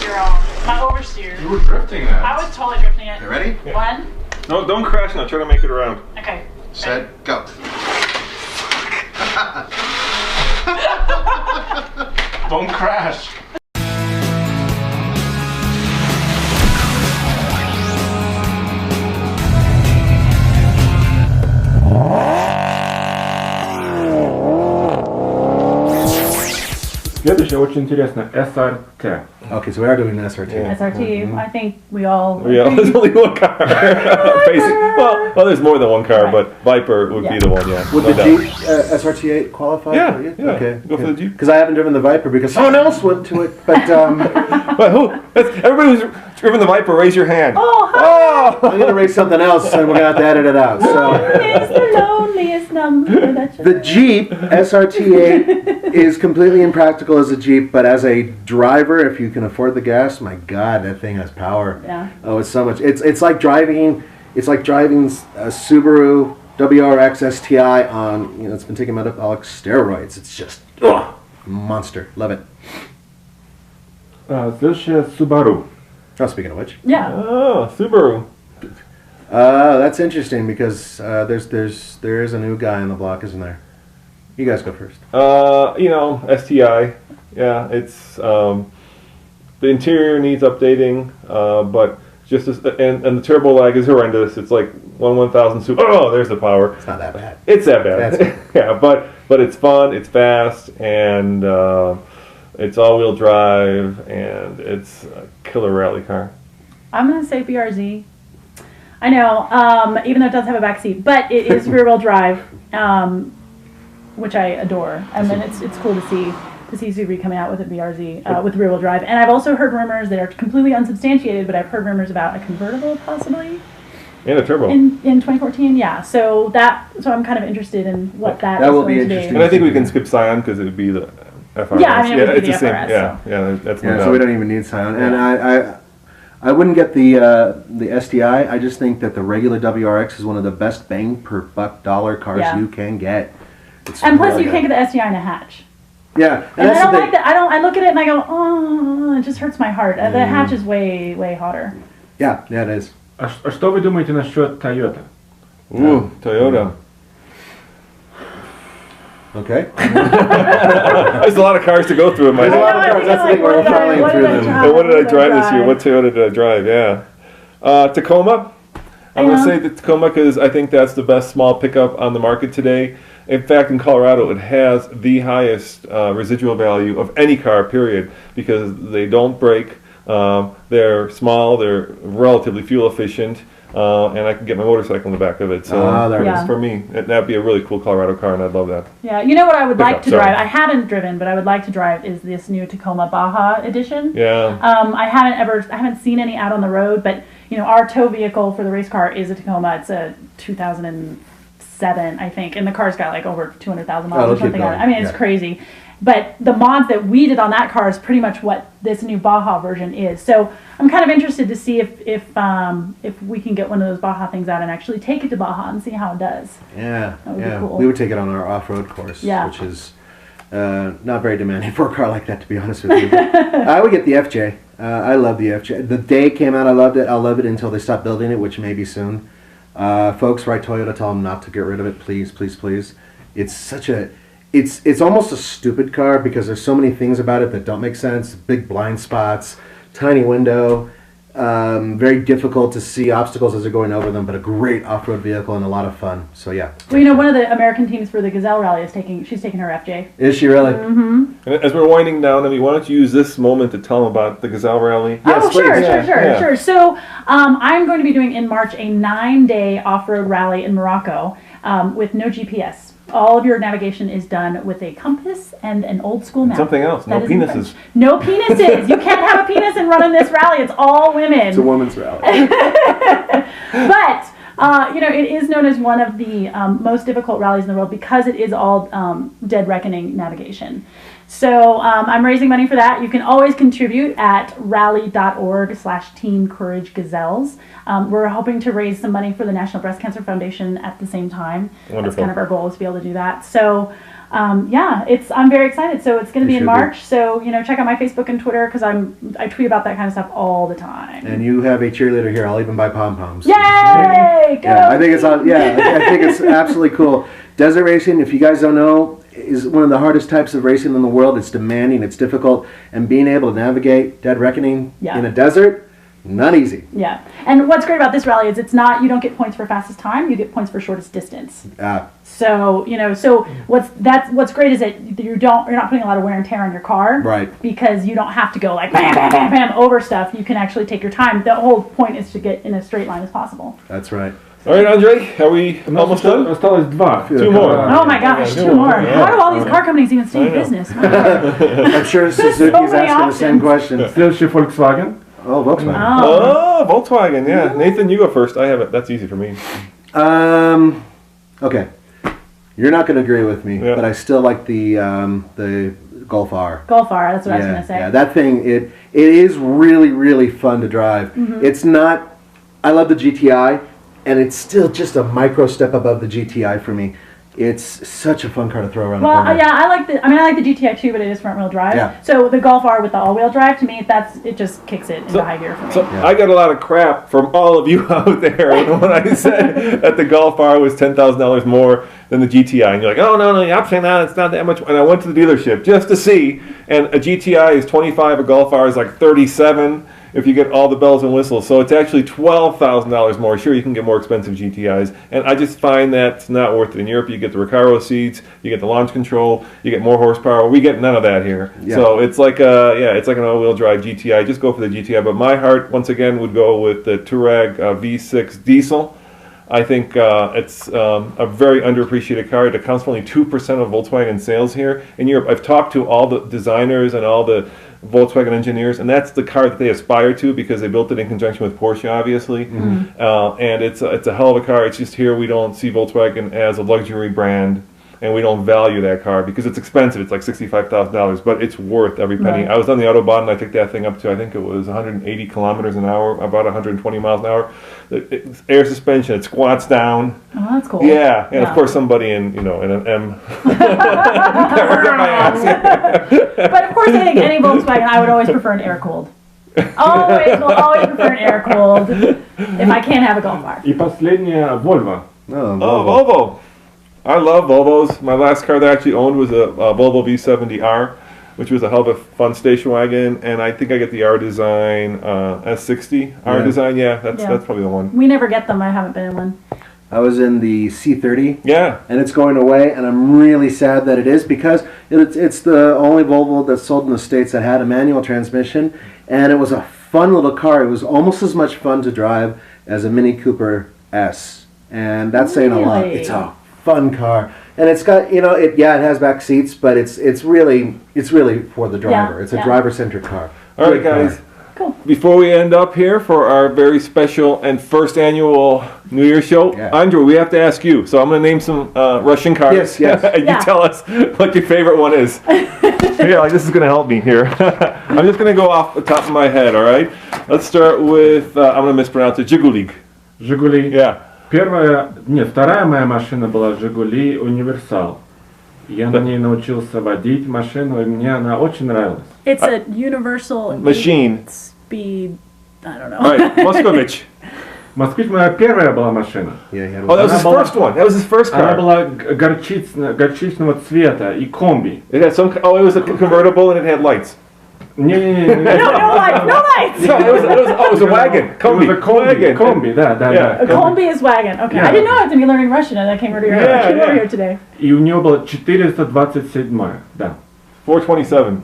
your own. My oversteer. You were drifting that. I was totally drifting it. You ready? Yeah. 1. No, don't crash now. Try to make it around. Okay. Set, go. Don't crash. Следующее очень интересно. SRT. Okay, so we are doing an SRT. Yeah. SRT, I think we all. Yeah, there's only one car. Basic. Well, there's more than one car, Right. but Viper would be the one. Yeah. Would No the doubt. Jeep SRT8 qualify Yeah, for you? yeah. Okay. Go for the Jeep. Because I haven't driven the Viper because someone else went to it. But But who? Everybody who's driven the Viper, raise your hand. Oh, hi. I'm going to raise something else and we're going to have to edit it out. So It's the loneliest number that you the Jeep SRT8 is completely impractical as a Jeep, but as a driver, if you can afford the gas, my God, that thing has power. Yeah. Oh, it's so much. It's like driving. It's like driving a Subaru WRX STI on. It's been taking metabolic steroids. It's just monster. Love it. Следующее Subaru. Oh, speaking of which, Yeah. Oh, Subaru. that's interesting because there is a new guy on the block, isn't there? You guys go first. STI. Yeah, it's the interior needs updating, but just and the turbo lag is horrendous. It's like 1/1000 super. Oh, there's the power. It's not that bad. It's that bad. Yeah, but it's fun. It's fast, and it's all-wheel drive, and it's a killer rally car. I'm going to say BRZ. I know, even though it doesn't have a back seat, but it is rear-wheel drive, which I adore. I mean, it's cool to see Subaru coming out with a BRZ with rear-wheel drive. And I've also heard rumors that are completely unsubstantiated, but I've heard rumors about a convertible possibly And a turbo. in 2014. Yeah, so I'm kind of interested in what that is will going be to be. interesting. And I think we can skip Scion because it would be the FRS. Yeah, I mean, it would be it's the the same. FRS, Yeah, so. yeah, that's no Yeah, doubt. so we don't even need Scion. And I wouldn't get the STI. I just think that the regular WRX is one of the best bang per buck dollar cars Yeah. you can get. It's And plus, really you can't good. get the STI in a hatch. Yeah, And I that's don't the like thing. that. I look at it and I go, oh, it just hurts my heart. The hatch is way hotter. Yeah, it is. А что вы думаете насчет Toyota? Ooh, Toyota. Okay. There's a lot of cars to go through in my There's a head. lot of cars. That's the thing. We're flying through them. And what did I drive this year? What Toyota did I drive? Yeah. Tacoma. I'm going to say the Tacoma because I think that's the best small pickup on the market today. In fact, in Colorado, it has the highest residual value of any car, period, because they don't break. They're small. They're relatively fuel efficient. And I can get my motorcycle in the back of it. So there it is. for me, that'd be a really cool Colorado car, and I'd love that. Yeah, you know what I would like to Sorry. drive? I haven't driven, but I would like to drive is this new Tacoma Baja edition. Yeah. I haven't seen any out on the road, but our tow vehicle for the race car is a Tacoma. It's a 2007, I think, and the car's got like over 200,000 miles it'll or keep something on it. going. I mean, it's Yeah. crazy. But the mods that we did on that car is pretty much what this new Baja version is. So I'm kind of interested to see if we can get one of those Baja things out and actually take it to Baja and see how it does. Yeah, That would be cool. We would take it on our off-road course, Yeah. which is not very demanding for a car like that, to be honest with you. I would get the FJ. I love the FJ. The day it came out, I loved it. I'll love it until they stop building it, which may be soon. Folks, write Toyota, tell them not to get rid of it, please, please, please. It's such a... It's almost a stupid car because there's so many things about it that don't make sense. Big blind spots, tiny window, very difficult to see obstacles as they're going over them, but a great off-road vehicle and a lot of fun. So yeah. Well, one of the American teams for the Gazelle Rally she's taking her FJ. Is she really? Mm-hmm. And as we're winding down, why don't you use this moment to tell them about the Gazelle Rally? Yes, Oh, please. sure, Yeah. sure. So I'm going to be doing in March a 9-day off-road rally in Morocco with no GPS. All of your navigation is done with a compass and an old school map. Something else, no That is in penises. French. No penises. You can't have a penis and run in this rally. It's all women. It's a woman's rally. But it is known as one of the most difficult rallies in the world because it is all dead reckoning navigation. So I'm raising money for that. You can always contribute at rally.org/Team Courage Gazelles. We're hoping to raise some money for the National Breast Cancer Foundation at the same time. Wonderful. That's kind of our goal is to be able to do that. So yeah, I'm very excited. So it's going to be You in should be. March. So check out my Facebook and Twitter because I tweet about that kind of stuff all the time. And you have a cheerleader here. I'll even buy pom poms. Yay! Go! Yeah, I think it's I think it's absolutely cool. Desert racing, if you guys don't know, is one of the hardest types of racing in the world. It's demanding, it's difficult, and being able to navigate Dead Reckoning in a desert, not easy. Yeah, and what's great about this rally is you don't get points for fastest time, you get points for shortest distance. So what's great is that you're not putting a lot of wear and tear on your car, right? Because you don't have to go like bam, bam, bam, bam over stuff. You can actually take your time. The whole point is to get in a straight line as possible. That's right. All right, Andre, are we almost done? Осталось два. Two more. Oh my gosh, two more. How do all these car companies even stay in business? I'm sure Suzuki's asking the same question. Следующий Volkswagen. Oh, Volkswagen. Oh, Volkswagen, yeah. Nathan, you go first. I have it. That's easy for me. Okay. You're not going to agree with me, but I still like the Golf R. Golf R, that's what I was going to say. Yeah, that thing, it is really, really fun to drive. It's not, I love the GTI, and it's still just a micro step above the GTI for me. It's such a fun car to throw around the corner. Yeah, I like the GTI too, but it is front wheel drive. Yeah. So the Golf R with the all wheel drive, to me, it just kicks it into high gear for me. So I got a lot of crap from all of you out there when I said that the Golf R was $10,000 more than the GTI, and you're like, oh no, you're saying that it's not that much. And I went to the dealership just to see, and a GTI is 25, a Golf R is like 37. If you get all the bells and whistles. So it's actually $12,000 more. Sure, you can get more expensive GTIs. And I just find that's not worth it. In Europe, you get the Recaro seats, you get the launch control, you get more horsepower. We get none of that here. Yeah. So it's like it's like an all-wheel drive GTI. Just go for the GTI. But my heart, once again, would go with the Touareg V6 diesel. I think it's a very underappreciated car. It accounts for only 2% of Volkswagen sales here in Europe. I've talked to all the designers and all the Volkswagen engineers, and that's the car that they aspire to because they built it in conjunction with Porsche, obviously. And it's a hell of a car. It's just here we don't see Volkswagen as a luxury brand, and we don't value that car because it's expensive. It's like $65,000, but it's worth every penny. Right. I was on the Autobahn and I picked that thing up to, I think it was 180 kilometers an hour, about 120 miles an hour. It's air suspension, it squats down. Oh, that's cool. Yeah, and of course somebody in an M. But of course, I think any Volkswagen, I would always prefer an air-cooled. Always prefer an air-cooled if I can't have a Golf R. И последняя Volvo. Volvo. I love Volvos. My last car that I actually owned was a Volvo V70R, which was a hell of a fun station wagon, and I think I get the R Design S60 R Design. That's probably the one. We never get them. I haven't been in one. I was in the C30. Yeah. And it's going away, and I'm really sad that it is because it's the only Volvo that's sold in the States that had a manual transmission, and it was a fun little car. It was almost as much fun to drive as a Mini Cooper S, and that's saying a lot. It's a fun car, and it's got it has back seats, but it's really for the driver. It's a driver-centric car. All right, guys. Cool. Before we end up here for our very special and first annual New Year's show, Andrew, we have to ask you. So I'm going to name some Russian cars. Yes. And you tell us what your favorite one is. This is going to help me here. I'm just going to go off the top of my head, all right? Let's start with, I'm going to mispronounce it, Zhigulik. Жигули. Yeah. Вторая моя машина была Жигули Универсал. Я на ней научился водить машину, и мне она очень нравилась. It's a universal machine. Speed, I don't know. All right, Moscovich. Москвич моя первая была машина. That was his first one. That was his first car. Она была горчичного цвета и комби. It had some. Oh, it was a convertible and it had lights. No lights. No, it was a wagon. Combi. It was a combi. Combi, да. A combi is wagon. Okay, I didn't know I had to be learning Russian as I came over here today. И у нее было 427, да. 427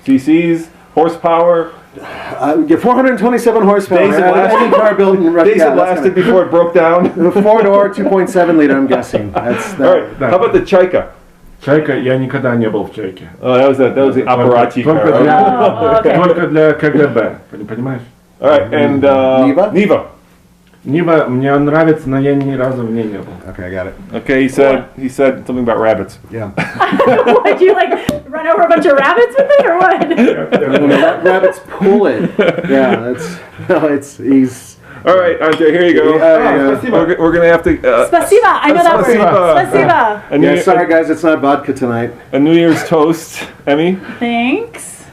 cc's, horsepower. 427 horsepower. Days any car built in Russia. Days it lasted before it broke down. 4-door, 2.7 liter, I'm guessing. All right. How about the Chaika? Чайка, я никогда не был в Чайке. Oh, that was the Apparatchik car. Только для КГБ, понимаешь? All right, and Niva. Niva мне нравится, но я ни разу в ней не был. Okay, I got it. Okay, he said something about rabbits. Yeah. What, do you run over a bunch of rabbits with it, or what? Rabbits pull it. Yeah, All right, Andre, here you go. We're going to have to... Spasiba, I know that word. Spasiba. Yeah, sorry guys, it's not vodka tonight. A New Year's toast. Emmy? Thanks.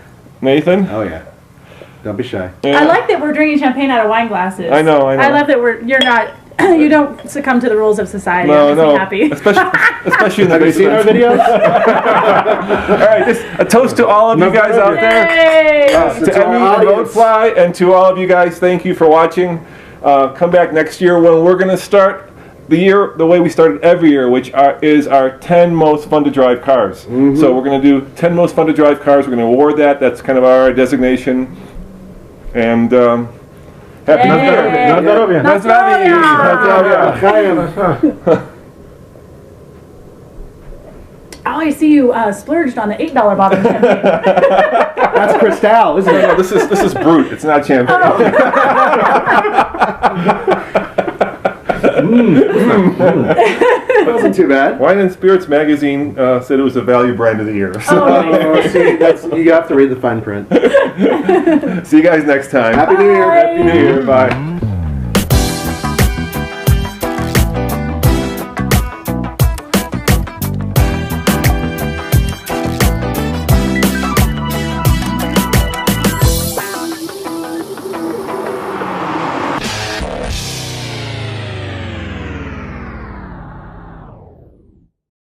Nathan? Oh yeah. Don't be shy. Yeah. I like that we're drinking champagne out of wine glasses. I know. I love that you're not, you don't succumb to the rules of society. No, I'm no. happy. Especially in the Have you seen our basement. videos? All right, just a toast to all of you guys out there. Yay! Yes, To it's our Emmy and audience. Roadfly, and to all of you guys, thank you for watching. Come back next year when we're going to start the year the way we started every year, which is our 10 most fun to drive cars. So we're going to do 10 most fun to drive cars. We're going to award that. That's kind of our designation. And happy New Year. Na zdrowie. Na zdrowie. Na zdrowie. Oh, I see you splurged on the $8 bottle of champagne. That's Cristal, isn't it? No, this is brute. It's not champagne. It wasn't too bad. Wine and Spirits magazine said it was a value brand of the year. So Oh, see, you have to read the fine print. see you guys next time. Happy New Year. Bye. Happy New Year. Bye.